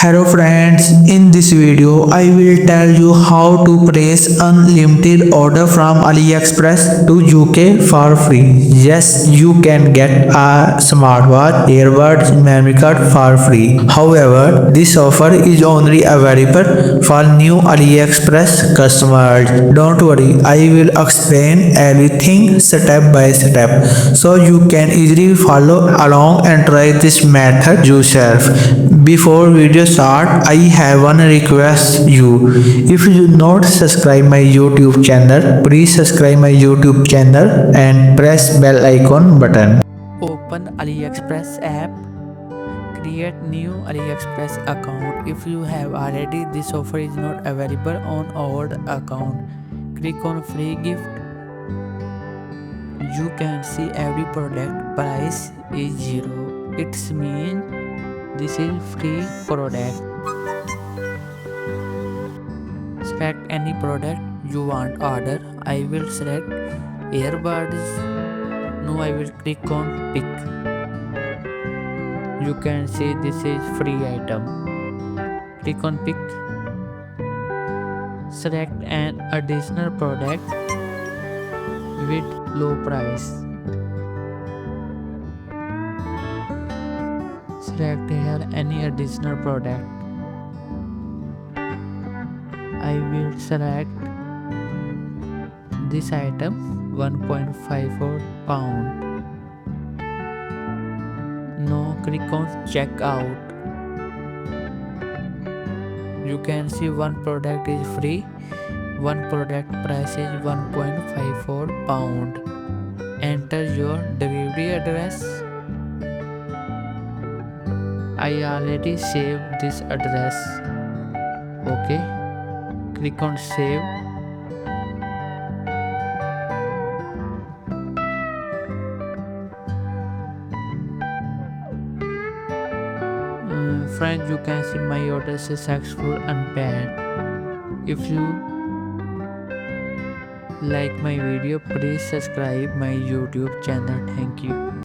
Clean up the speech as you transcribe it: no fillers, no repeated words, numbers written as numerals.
Hello friends, in this video I will tell you how to place unlimited order from Aliexpress to UK for free. Yes, you can get a smartwatch, earbuds, memory card for free. However, this offer is only available for new Aliexpress customers. Don't worry, I will explain everything step by step so you can easily follow along and try this method yourself. Before video start, I have one request you. If you not subscribe my YouTube channel, please subscribe my YouTube channel and press bell icon button. Open AliExpress app. Create new AliExpress account. If you have already, this offer is not available on old account. Click on free gift. You can see every product price is zero. It's mean this is free product. Select any product you want order. I will select earbuds. Now I will click on pick. You can see this is free item. Click on pick. Select an additional product with low price. Select here any additional product. I will select this item 1.54 pound. Now click on checkout. You can see one product is free. One product price is 1.54 pound. Enter your delivery address. I already saved this address. Okay. Click on save. Friends, you can see my order successful unpaid. If you like my video, please subscribe my YouTube channel. Thank you.